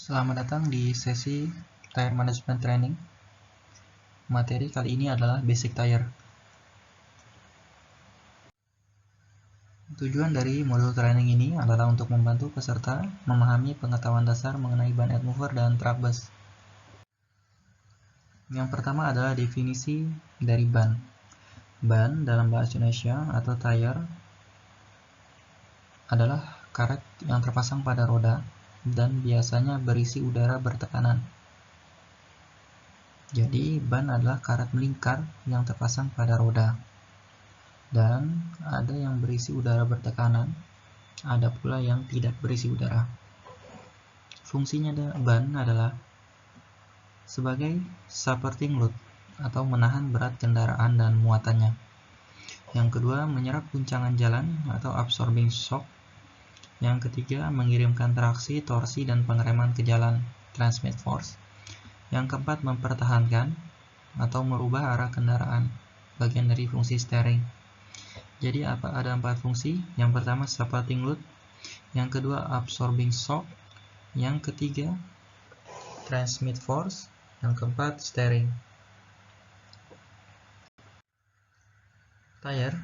Selamat datang di sesi Tire Management Training. Materi kali ini adalah Basic Tire. Tujuan dari modul training ini adalah untuk membantu peserta memahami pengetahuan dasar mengenai ban head mover dan truck bus. Yang pertama adalah definisi dari ban. Ban dalam bahasa Indonesia atau tire adalah karet yang terpasang pada roda dan biasanya berisi udara bertekanan. Jadi, ban adalah karet melingkar yang terpasang pada roda. Dan ada yang berisi udara bertekanan, ada pula yang tidak berisi udara. Fungsinya ban adalah sebagai supporting load atau menahan berat kendaraan dan muatannya. Yang kedua, menyerap guncangan jalan atau absorbing shock. Yang ketiga, mengirimkan traksi, torsi, dan pengereman ke jalan, transmit force. Yang keempat, mempertahankan atau merubah arah kendaraan, bagian dari fungsi steering. Jadi ada 4 fungsi. Yang pertama supporting load, yang kedua absorbing shock, yang ketiga transmit force, yang keempat steering. Tire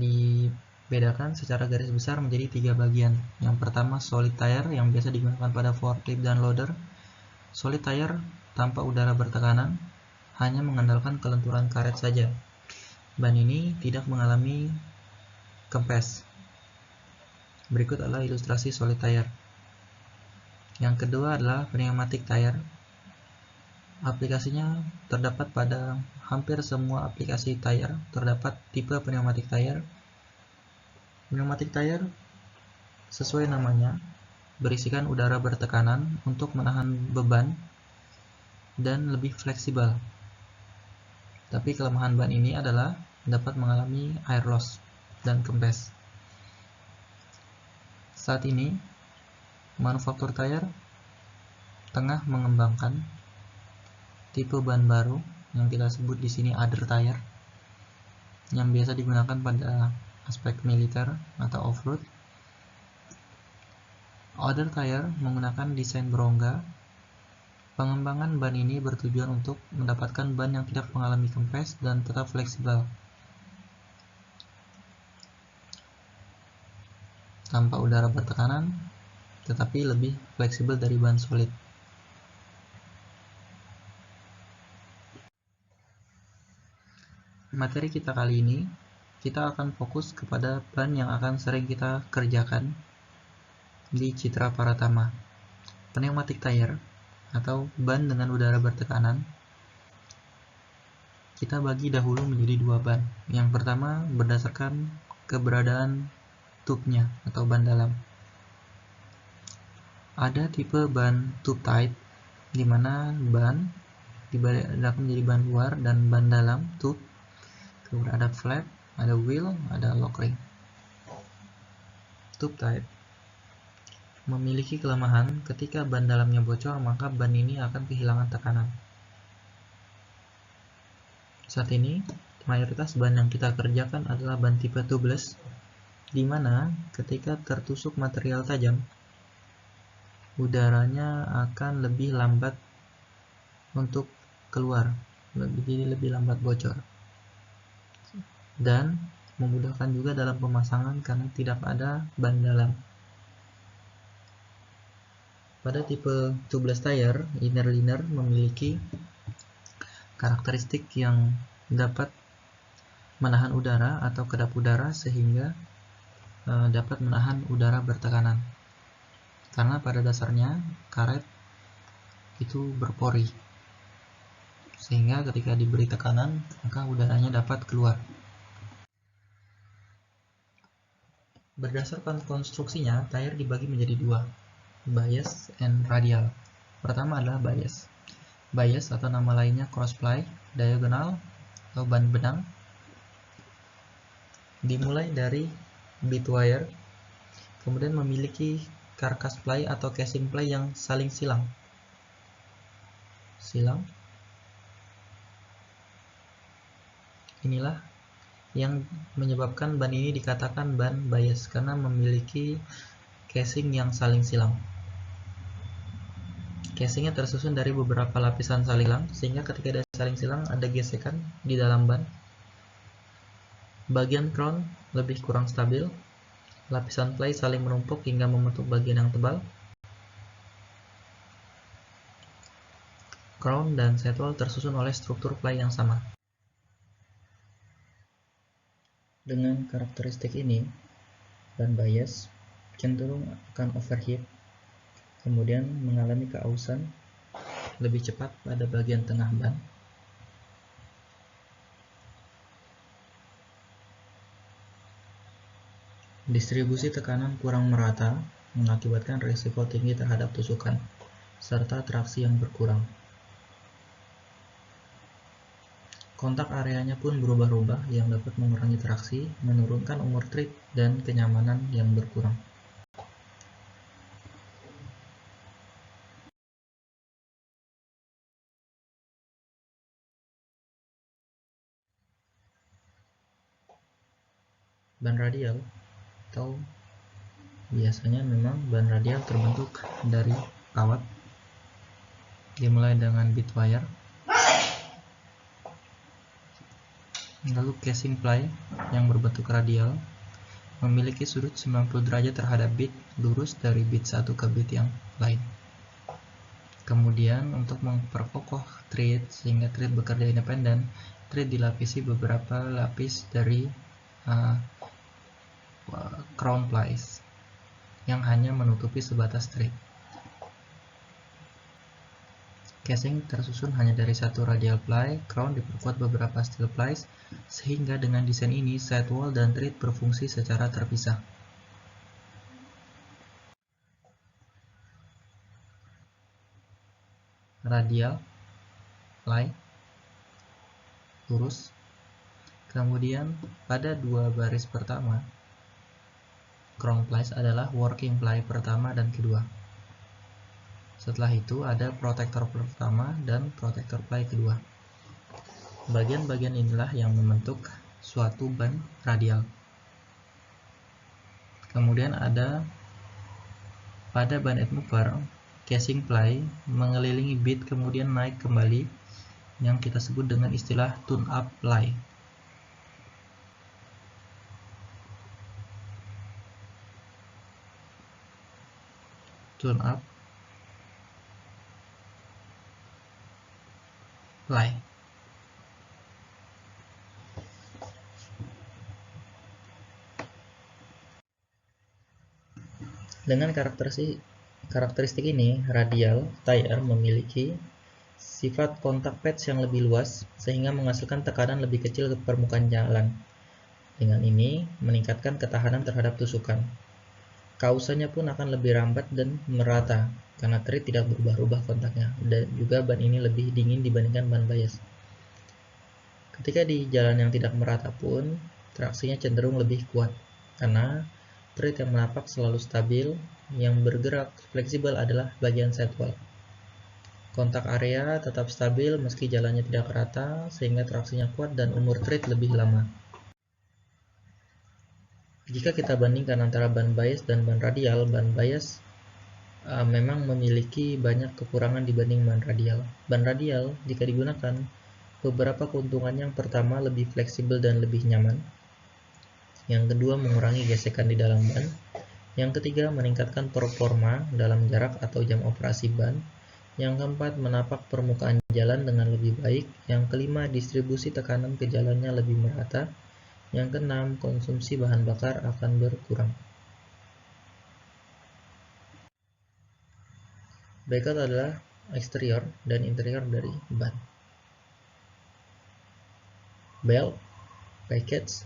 dibedakan secara garis besar menjadi 3 bagian. Yang pertama solid tire yang biasa digunakan pada forklift dan loader. Solid tire tanpa udara bertekanan, hanya mengandalkan kelenturan karet saja. Ban ini tidak mengalami kempes. Berikut adalah ilustrasi solid tire. Yang kedua adalah pneumatic tire. Aplikasinya terdapat pada hampir semua aplikasi tire. Terdapat tipe pneumatic tire. Pneumatic tire sesuai namanya berisikan udara bertekanan untuk menahan beban dan lebih fleksibel. Tapi kelemahan ban ini adalah dapat mengalami air loss dan kempes. Saat ini, manufaktur tire tengah mengembangkan tipe ban baru yang kita sebut di sini other tire, yang biasa digunakan pada aspek militer atau off-road. Other tire menggunakan desain berongga. Pengembangan ban ini bertujuan untuk mendapatkan ban yang tidak mengalami kempes dan tetap fleksibel, tanpa udara bertekanan, tetapi lebih fleksibel dari ban solid. Materi kita kali ini, kita akan fokus kepada ban yang akan sering kita kerjakan di Citra Paratama. Pneumatic tire atau ban dengan udara bertekanan, kita bagi dahulu menjadi 2 ban. Yang pertama berdasarkan keberadaan tube-nya atau ban dalam. Ada tipe ban tube tight, di mana ban dibedakan menjadi ban luar dan ban dalam tube. Kemudian ada flap, ada wheel, ada lock ring. Tube tight memiliki kelemahan ketika ban dalamnya bocor, maka ban ini akan kehilangan tekanan. Saat ini, mayoritas ban yang kita kerjakan adalah ban tipe tubeless, di mana ketika tertusuk material tajam, udaranya akan lebih lambat untuk keluar, jadi lebih lambat bocor. Dan memudahkan juga dalam pemasangan karena tidak ada ban dalam. Pada tipe tubeless tire, inner liner memiliki karakteristik yang dapat menahan udara atau kedap udara sehingga dapat menahan udara bertekanan. Karena pada dasarnya karet itu berpori, sehingga ketika diberi tekanan maka udaranya dapat keluar. Berdasarkan konstruksinya, tire dibagi menjadi 2, bias and radial. Pertama adalah bias. Bias atau nama lainnya cross-ply, diagonal atau ban benang, dimulai dari bead wire, kemudian memiliki karkas ply atau casing ply yang saling silang. Inilah yang menyebabkan ban ini dikatakan ban bias, karena memiliki casing yang saling silang. Casingnya tersusun dari beberapa lapisan saling silang, sehingga ketika ada saling silang ada gesekan di dalam ban. Bagian crown lebih kurang stabil. Lapisan ply saling menumpuk hingga membentuk bagian yang tebal. Crown dan sidewall tersusun oleh struktur ply yang sama. Dengan karakteristik ini, ban bias cenderung akan overheat, kemudian mengalami keausan lebih cepat pada bagian tengah ban. Distribusi tekanan kurang merata mengakibatkan risiko tinggi terhadap tusukan, serta traksi yang berkurang. Kontak areanya pun berubah-ubah yang dapat mengurangi traksi, menurunkan umur trip, dan kenyamanan yang berkurang. Ban radial atau biasanya memang ban radial terbentuk dari kawat, dimulai dengan bead wire, lalu casing ply yang berbentuk radial memiliki sudut 90 derajat terhadap bead lurus dari bead satu ke bead yang lain. Kemudian untuk memperkokoh thread sehingga thread bekerja independen, thread dilapisi beberapa lapis dari crown plies yang hanya menutupi sebatas thread. Casing tersusun hanya dari satu radial ply, crown diperkuat beberapa steel plies, sehingga dengan desain ini sidewall dan thread berfungsi secara terpisah. Radial ply lurus, kemudian pada dua baris pertama crown plies adalah working ply pertama dan kedua. Setelah itu ada protektor pertama dan protektor ply kedua. Bagian-bagian inilah yang membentuk suatu ban radial. Kemudian ada pada ban edge mover, casing ply mengelilingi bead kemudian naik kembali yang kita sebut dengan istilah tune up ply. Tune up ply. Dengan karakteristik ini, radial tire memiliki sifat kontak patch yang lebih luas sehingga menghasilkan tekanan lebih kecil ke permukaan jalan. Dengan ini, meningkatkan ketahanan terhadap tusukan. Kausannya pun akan lebih rambat dan merata karena thread tidak berubah-ubah kontaknya, dan juga ban ini lebih dingin dibandingkan ban bias. Ketika di jalan yang tidak merata pun, traksinya cenderung lebih kuat karena thread yang menapak selalu stabil. Yang bergerak fleksibel adalah bagian sidewall. Kontak area tetap stabil meski jalannya tidak rata, sehingga traksinya kuat dan umur thread lebih lama. Jika kita bandingkan antara ban bias dan ban radial, ban bias memang memiliki banyak kekurangan dibanding ban radial. Ban radial jika digunakan, beberapa keuntungan. Yang pertama, lebih fleksibel dan lebih nyaman. Yang kedua, mengurangi gesekan di dalam ban. Yang ketiga, meningkatkan performa dalam jarak atau jam operasi ban. Yang keempat, menapak permukaan jalan dengan lebih baik. Yang kelima, distribusi tekanan ke jalannya lebih merata. Yang keenam, konsumsi bahan bakar akan berkurang. Berikut adalah eksterior dan interior dari ban. Belt, package,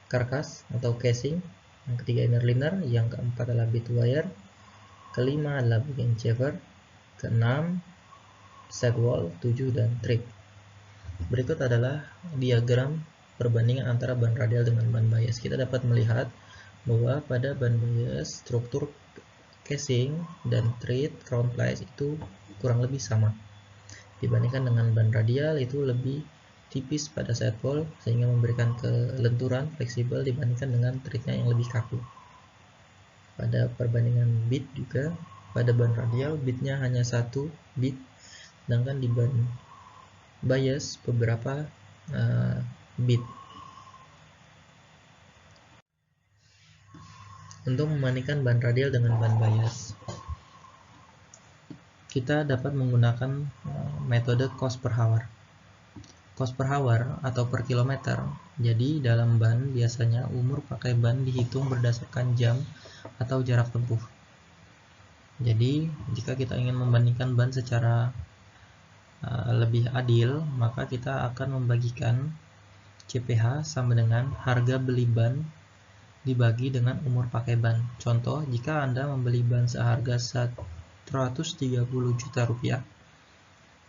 karkas atau casing. Yang ketiga inner liner, yang keempat adalah bead wire, kelima adalah bagian chamfer, keenam sidewall, 7 dan thread. Berikut adalah diagram perbandingan antara ban radial dengan ban bias. Kita dapat melihat bahwa pada ban bias struktur casing dan thread crown plies itu kurang lebih sama. Dibandingkan dengan ban radial itu lebih tipis pada sidewall sehingga memberikan kelenturan fleksibel dibandingkan dengan threadnya yang lebih kaku. Pada perbandingan bead juga Pada ban radial bitnya hanya 1 bit, sedangkan di ban bias beberapa bit. Untuk membandingkan ban radial dengan ban bias, kita dapat menggunakan metode cost per hour. Cost per hour atau per kilometer. Jadi dalam ban biasanya umur pakai ban dihitung berdasarkan jam atau jarak tempuh. Jadi jika kita ingin membandingkan ban secara lebih adil, maka kita akan membagikan CPH sama dengan harga beli ban dibagi dengan umur pakai ban. Contoh, jika Anda membeli ban seharga 130 juta rupiah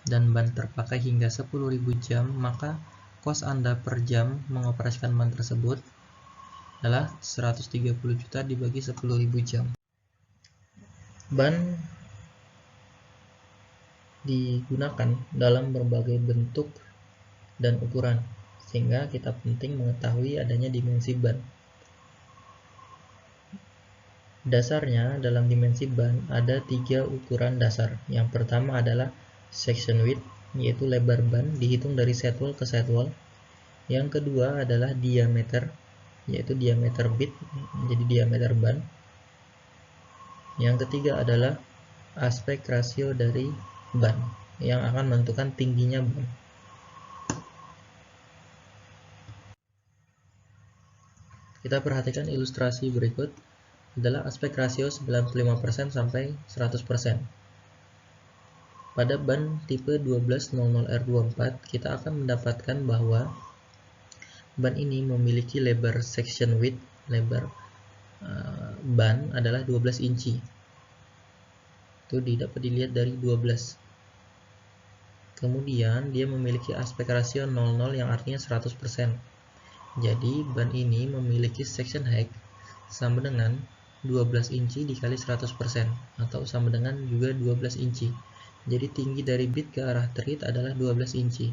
dan ban terpakai hingga 10.000 jam, maka kos Anda per jam mengoperasikan ban tersebut adalah 130 juta dibagi 10.000 jam. Ban digunakan dalam berbagai bentuk dan ukuran, sehingga kita penting mengetahui adanya dimensi ban. Dasarnya, dalam dimensi ban ada 3 ukuran dasar. Yang pertama adalah section width, yaitu lebar ban dihitung dari sidewall ke sidewall. Yang kedua adalah diameter, yaitu diameter bit menjadi diameter ban. Yang ketiga adalah aspek rasio dari ban yang akan menentukan tingginya ban. Kita perhatikan ilustrasi berikut adalah aspek rasio 95% sampai 100%. Pada ban tipe 1200R24 kita akan mendapatkan bahwa ban ini memiliki lebar section width, lebar ban adalah 12 inci. Itu dapat dilihat dari 12. Kemudian dia memiliki aspek rasio 00 yang artinya 100%. Jadi ban ini memiliki section height sama dengan 12 inci dikali 100% atau sama dengan juga 12 inci. Jadi tinggi dari bit ke arah terit adalah 12 inci.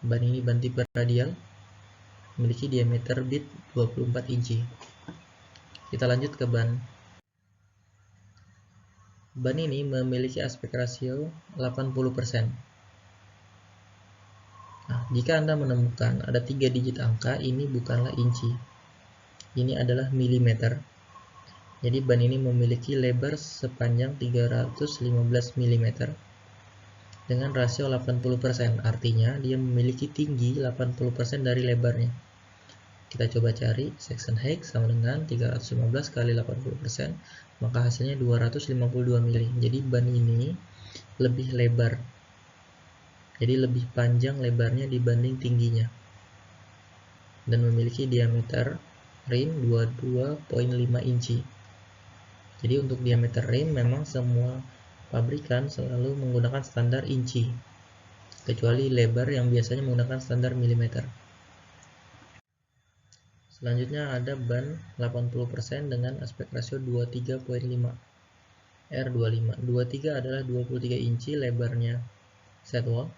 Ban ini ban tipe radial, memiliki diameter bit 24 inci. Kita lanjut ke ban. Ban ini memiliki aspek rasio 80%. Nah, jika Anda menemukan ada 3 digit angka, ini bukanlah inci. Ini adalah milimeter. Jadi ban ini memiliki lebar sepanjang 315 mm dengan rasio 80%. Artinya dia memiliki tinggi 80% dari lebarnya. Kita coba cari section height sama dengan 315 kali 80%, maka hasilnya 252 mm. Jadi ban ini lebih lebar. Jadi lebih panjang lebarnya dibanding tingginya. Dan memiliki diameter rim 22,5 inci. Jadi untuk diameter rim memang semua pabrikan selalu menggunakan standar inci, kecuali lebar yang biasanya menggunakan standar milimeter. Selanjutnya ada ban 80% dengan aspek rasio 23,5 R25. 23 adalah 23 inci lebarnya sidewall.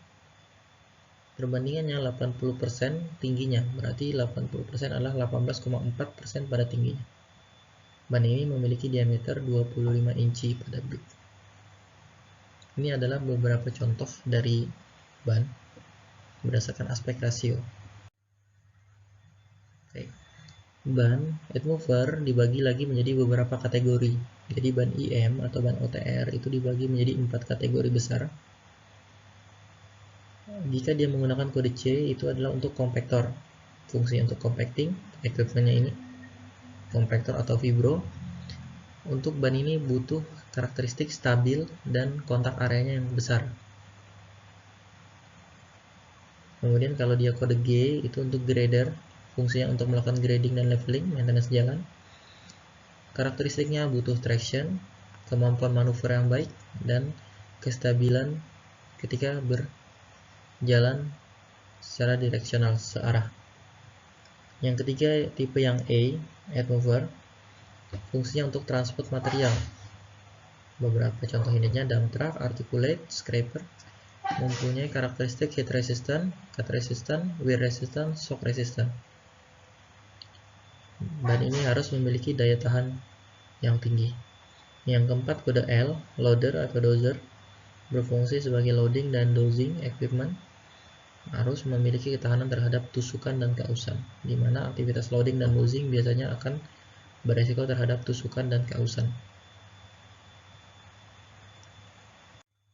Perbandingannya 80% tingginya, berarti 80% adalah 18,4% pada tingginya. Ban ini memiliki diameter 25 inci pada bit. Ini adalah beberapa contoh dari ban berdasarkan aspek rasio. Oke. Ban Earthmover dibagi lagi menjadi beberapa kategori. Jadi ban IM atau ban OTR itu dibagi menjadi 4 kategori besar. Jika dia menggunakan kode C, itu adalah untuk kompaktor. Fungsi untuk compacting, equipmentnya ini kompaktor atau vibro. Untuk ban ini butuh karakteristik stabil dan kontak areanya yang besar. Kemudian kalau dia kode G, itu untuk grader, fungsinya untuk melakukan grading dan leveling, maintenance jalan. Karakteristiknya butuh traction, kemampuan manuver yang baik, dan kestabilan ketika berjalan secara direksional, searah. Yang ketiga, tipe yang A, Earthmover, fungsinya untuk transport material. Beberapa contoh unitnya dump truck, articulate, scraper, mempunyai karakteristik heat resistant, cut resistant, wear resistant, shock resistant. Ban ini harus memiliki daya tahan yang tinggi. Yang keempat, kode L, loader atau dozer, berfungsi sebagai loading dan dosing equipment, harus memiliki ketahanan terhadap tusukan dan keausan, di mana aktivitas loading dan dosing biasanya akan beresiko terhadap tusukan dan keausan.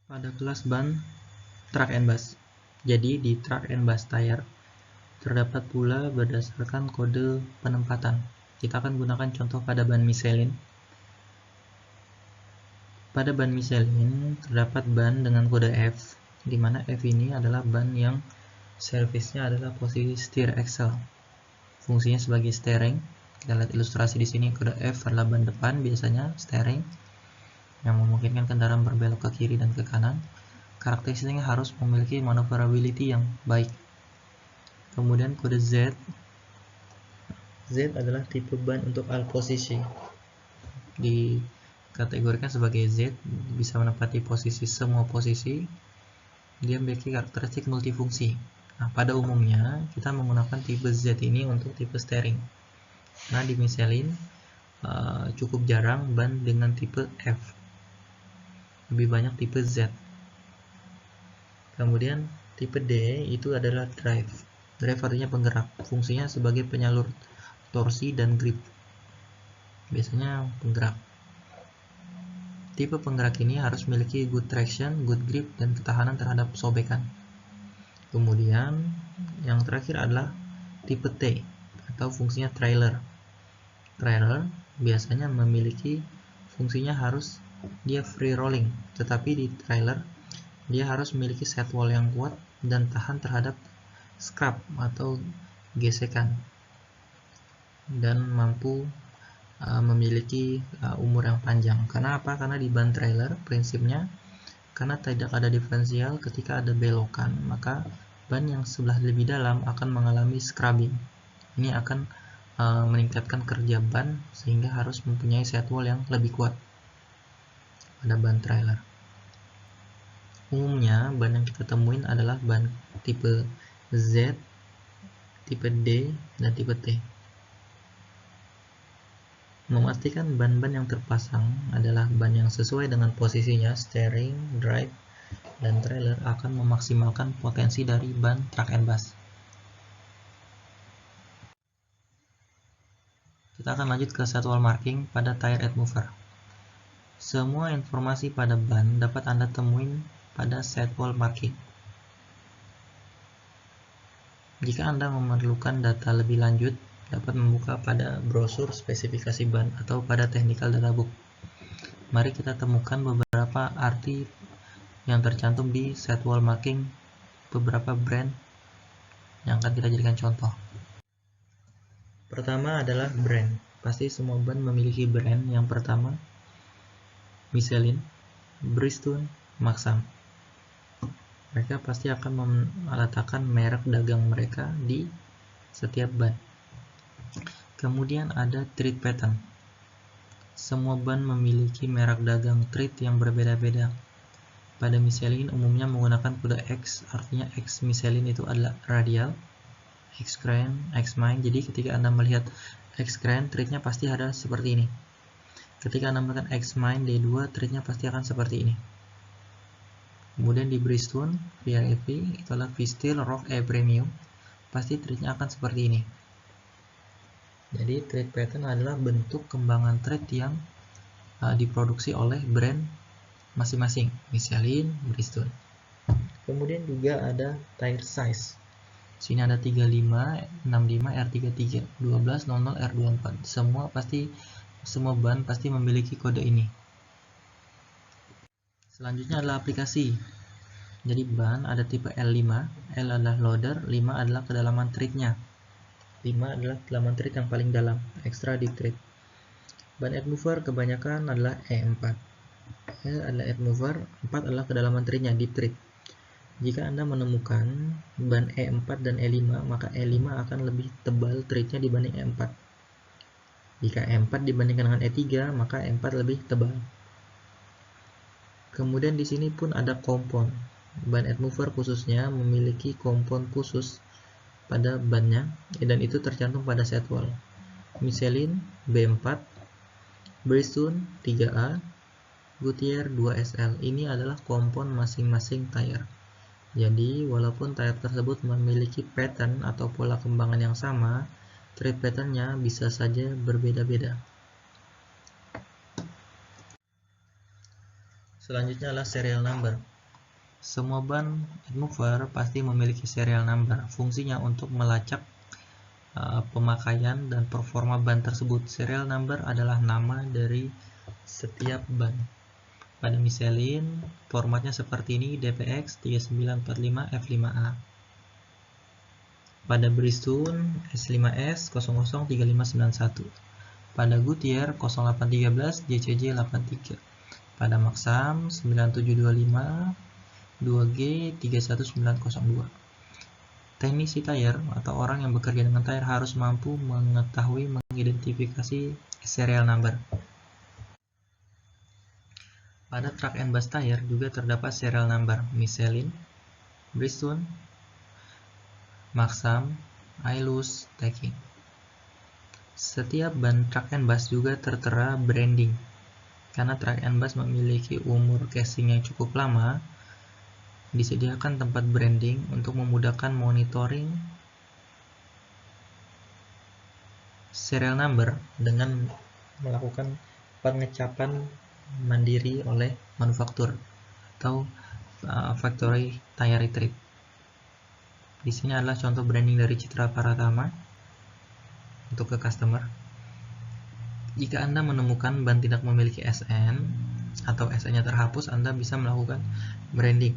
Pada kelas ban truck and bus, jadi di truck and bus tire terdapat pula berdasarkan kode penempatan. Kita akan gunakan contoh pada ban Michelin. Pada ban Michelin terdapat ban dengan kode F, di mana F ini adalah ban yang servisnya adalah posisi steer axle, fungsinya sebagai steering. Kita lihat ilustrasi di sini, kode F adalah ban depan, biasanya steering, yang memungkinkan kendaraan berbelok ke kiri dan ke kanan. Karakteristiknya harus memiliki maneuverability yang baik. Kemudian kode Z. Z adalah tipe ban untuk all posisi. Dikategorikan sebagai Z, bisa menempati posisi semua posisi. Dia memiliki karakteristik multifungsi. Nah, pada umumnya kita menggunakan tipe Z ini untuk tipe steering. Nah, di Michelin cukup jarang ban dengan tipe F. Lebih banyak tipe Z. Kemudian tipe D itu adalah drive. Drive artinya penggerak, fungsinya sebagai penyalur torsi dan grip. Biasanya penggerak. Tipe penggerak ini harus memiliki good traction, good grip, dan ketahanan terhadap sobekan. Kemudian yang terakhir adalah tipe T atau fungsinya trailer. Trailer biasanya memiliki fungsinya harus dia free rolling, tetapi di trailer dia harus memiliki sidewall yang kuat dan tahan terhadap scrap atau gesekan, dan mampu memiliki umur yang panjang. Karena apa? Karena di ban trailer prinsipnya, karena tidak ada diferensial, ketika ada belokan maka ban yang sebelah lebih dalam akan mengalami scrubbing. Ini akan meningkatkan kerja ban sehingga harus mempunyai sidewall yang lebih kuat pada ban trailer. Umumnya ban yang kita temuin adalah ban tipe Z, tipe D, dan tipe T. Memastikan ban-ban yang terpasang adalah ban yang sesuai dengan posisinya, steering, drive, dan trailer akan memaksimalkan potensi dari ban truck and bus. Kita akan lanjut ke sidewall marking pada tire head mover. Semua informasi pada ban dapat Anda temuin pada sidewall marking. Jika Anda memerlukan data lebih lanjut, dapat membuka pada brosur spesifikasi ban atau pada technical data book. Mari kita temukan beberapa arti yang tercantum di sidewall marking beberapa brand yang akan kita jadikan contoh. Pertama adalah brand. Pasti semua ban memiliki brand. Yang pertama Michelin, Bridgestone, Maxxam. Mereka pasti akan meletakkan merek dagang mereka di setiap ban. Kemudian ada tread pattern. Semua ban memiliki merek dagang tread yang berbeda-beda. Pada Michelin umumnya menggunakan kode X, artinya X Michelin itu adalah radial, X Grand, X Mine. Jadi ketika Anda melihat X Grand, treadnya pasti ada seperti ini. Ketika Anda melihat X Mine D2, treadnya pasti akan seperti ini. Kemudian di Bridgestone, VREV, itu adalah V-Steel, Rock E Premium, pasti treadnya akan seperti ini. Jadi tread pattern adalah bentuk kembangan tread yang diproduksi oleh brand masing-masing, Michelin, Bridgestone. Kemudian juga ada tire size. Sini ada 35, 65, R33, 12, 00, R24. Semua ban pasti memiliki kode ini. Selanjutnya adalah aplikasi. Jadi ban ada tipe L5, L adalah loader, 5 adalah kedalaman treadnya. 5 adalah kedalaman tread yang paling dalam, extra deep tread. Ban head mover kebanyakan adalah E4. L adalah head mover, 4 adalah kedalaman treadnya, deep tread. Jika Anda menemukan ban E4 dan E5, maka E5 akan lebih tebal treadnya dibanding E4. Jika E4 dibandingkan dengan E3, maka E4 lebih tebal. Kemudian di sini pun ada kompon. Ban head mover khususnya memiliki kompon khusus pada bannya, dan itu tercantum pada sidewall. Michelin B4, Bridgestone 3A, Goodyear 2SL. Ini adalah kompon masing-masing tire. Jadi, walaupun tire tersebut memiliki pattern atau pola kembangan yang sama, tread patternnya bisa saja berbeda-beda. Selanjutnya adalah serial number. Semua ban mover pasti memiliki serial number. Fungsinya untuk melacak pemakaian dan performa ban tersebut. Serial number adalah nama dari setiap ban. Pada Michelin, formatnya seperti ini, DPX 3945 F5A. Pada Bridgestone, S5S 003591. Pada Goodyear 0813 JCJ 83. Pada Maxxam 9725 2G 31902. Teknisi tire atau orang yang bekerja dengan tire harus mampu mengetahui mengidentifikasi serial number. Pada truck and bus tire juga terdapat serial number Michelin, Bridgestone, Maxxam, Ailus, Tecking. Setiap ban truck and bus juga tertera branding. Karena truck and bus memiliki umur casing yang cukup lama, disediakan tempat branding untuk memudahkan monitoring serial number dengan melakukan pengecapan mandiri oleh manufaktur atau factory tire retrieve. Di sini adalah contoh branding dari Citra Paratama untuk ke customer. Jika Anda menemukan ban tidak memiliki SN atau SN-nya terhapus, Anda bisa melakukan branding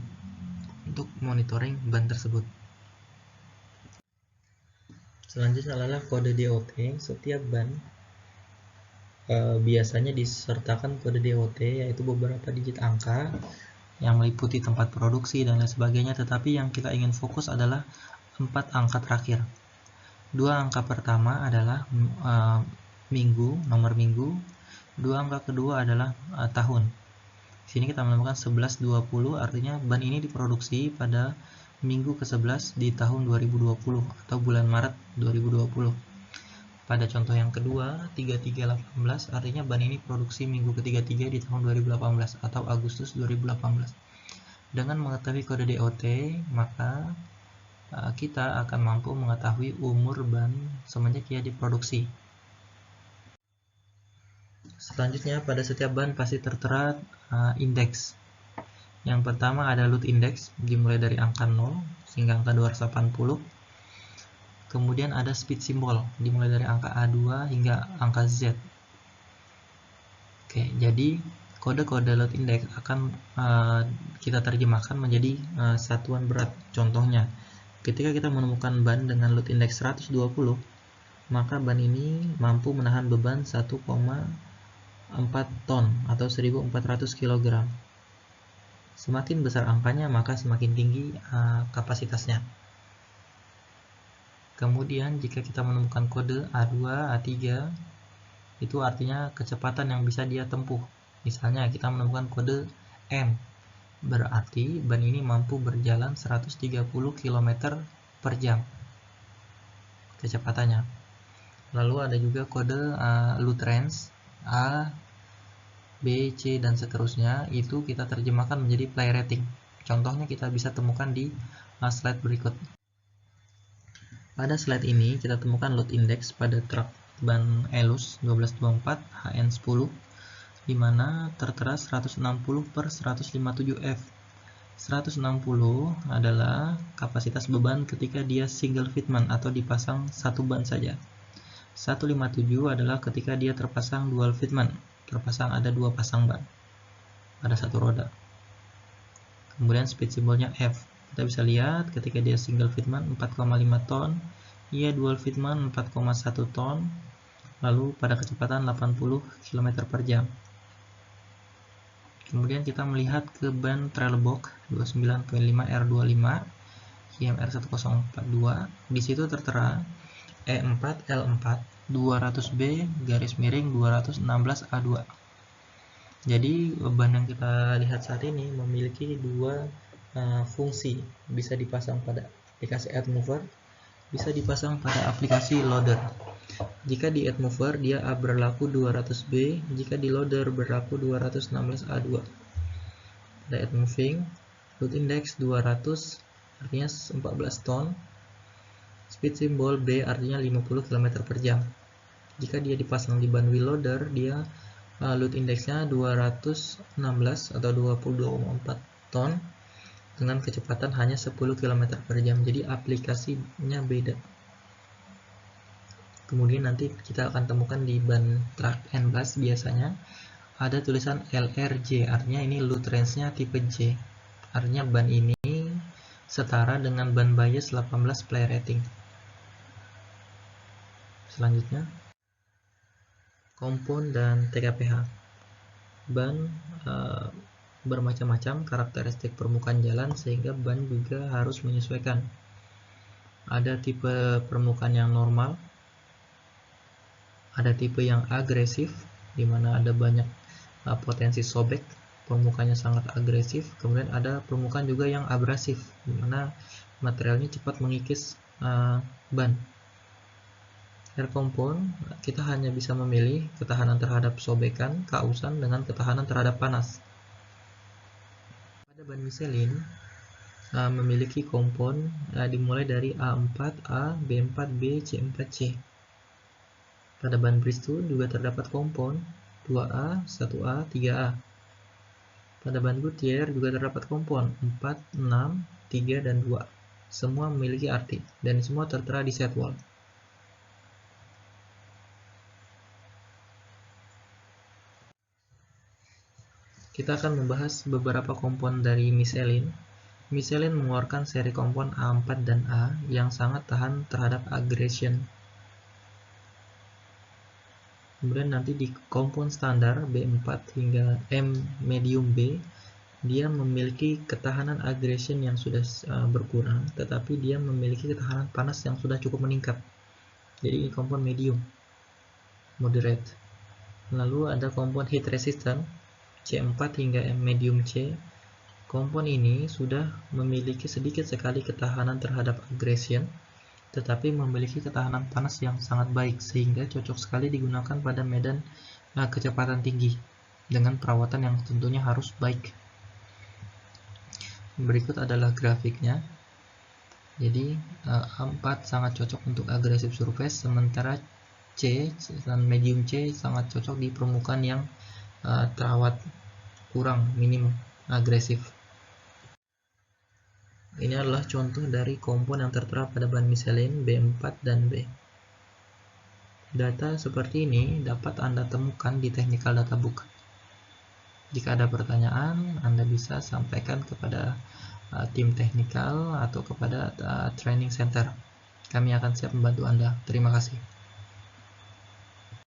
untuk monitoring ban tersebut. Selanjutnya adalah kode DOT. Setiap ban biasanya disertakan kode DOT, yaitu beberapa digit angka yang meliputi tempat produksi dan lain sebagainya, tetapi yang kita ingin fokus adalah 4 angka terakhir. 2 angka pertama adalah minggu, nomor minggu. 2 angka kedua adalah tahun. Di sini kita menemukan 1120, artinya ban ini diproduksi pada minggu ke-11 di tahun 2020 atau bulan Maret 2020. Pada contoh yang kedua, 3318, artinya ban ini produksi minggu ke-33 di tahun 2018 atau Agustus 2018. Dengan mengetahui kode DOT, maka kita akan mampu mengetahui umur ban semenjak ia diproduksi. Selanjutnya, pada setiap ban pasti tertera indeks. Yang pertama ada load index, dimulai dari angka 0 hingga angka 280. Kemudian ada speed symbol, dimulai dari angka A2 hingga angka Z. Oke, jadi kode-kode load index akan kita terjemahkan menjadi satuan berat. Contohnya, ketika kita menemukan ban dengan load index 120, maka ban ini mampu menahan beban 1,4 ton atau 1400 kg. Semakin besar angkanya, maka semakin tinggi kapasitasnya. Kemudian jika kita menemukan kode A2, A3, itu artinya kecepatan yang bisa dia tempuh. Misalnya kita menemukan kode M, berarti ban ini mampu berjalan 130 km per jam kecepatannya. Lalu ada juga kode load range A, B, C, dan seterusnya. Itu kita terjemahkan menjadi play rating. Contohnya kita bisa temukan di slide berikut. Pada slide ini kita temukan load index pada truk ban Ailus 1224 HN10, di mana tertera 160 per 157 F. 160 adalah kapasitas beban ketika dia single fitment atau dipasang satu ban saja. 157 adalah ketika dia terpasang dual fitment, terpasang ada 2 pasang ban pada satu roda. Kemudian speed simbolnya F. Kita bisa lihat ketika dia single fitment 4,5 ton, ia dual fitment 4,1 ton, lalu pada kecepatan 80 km per jam. Kemudian kita melihat ke ban Trailbox 29.5 R25 IMR 1042. Di situ tertera E4 L4 200B garis miring 216 A2. Jadi ban yang kita lihat saat ini memiliki 2 fungsi, bisa dipasang pada aplikasi Earth Mover, bisa dipasang pada aplikasi Loader. Jika di add mover dia A berlaku 200B, jika di loader berlaku 216A2. Pada add moving, load index 200 artinya 14 ton, speed symbol B artinya 50 km per jam. Jika dia dipasang di ban wheel loader, dia load indexnya 216 atau 20,4 ton dengan kecepatan hanya 10 km per jam. Jadi aplikasinya beda. Kemudian nanti kita akan temukan di ban truck and bus biasanya ada tulisan LRJ, artinya ini load range-nya tipe J. Artinya ban ini setara dengan ban bias 18 play rating. Selanjutnya, kompon dan TKPH. Ban bermacam-macam karakteristik permukaan jalan sehingga ban juga harus menyesuaikan. Ada tipe permukaan yang normal, ada tipe yang agresif di mana ada banyak potensi sobek, permukaannya sangat agresif. Kemudian ada permukaan juga yang abrasif di mana materialnya cepat mengikis ban. Air compound, kita hanya bisa memilih ketahanan terhadap sobekan, kausan dengan ketahanan terhadap panas. Pada ban Michelin memiliki kompon dimulai dari A4, A, B4, B, C4, C. Pada ban Bridgestone juga terdapat kompon 2A, 1A, 3A. Pada ban Goodyear juga terdapat kompon 4, 6, 3, dan 2. Semua memiliki arti dan semua tertera di sidewall. Kita akan membahas beberapa kompon dari Michelin. Michelin mengeluarkan seri kompon A4 dan A yang sangat tahan terhadap aggression. Kemudian nanti di kompon standar B4 hingga M medium B, dia memiliki ketahanan aggression yang sudah berkurang, tetapi dia memiliki ketahanan panas yang sudah cukup meningkat. Jadi ini kompon medium, moderate. Lalu ada kompon heat resistant C4 hingga M medium C. Kompon ini sudah memiliki sedikit sekali ketahanan terhadap aggression, tetapi memiliki ketahanan panas yang sangat baik sehingga cocok sekali digunakan pada medan kecepatan tinggi dengan perawatan yang tentunya harus baik. Berikut adalah grafiknya. Jadi A4 sangat cocok untuk aggressive surface, sementara C dan medium C sangat cocok di permukaan yang terawat kurang, minim agresif. Ini adalah contoh dari kompon yang tertera pada ban Michelin B4 dan B. Data seperti ini dapat Anda temukan di technical data book. Jika ada pertanyaan, Anda bisa sampaikan kepada tim technical atau kepada training center. Kami akan siap membantu Anda. Terima kasih.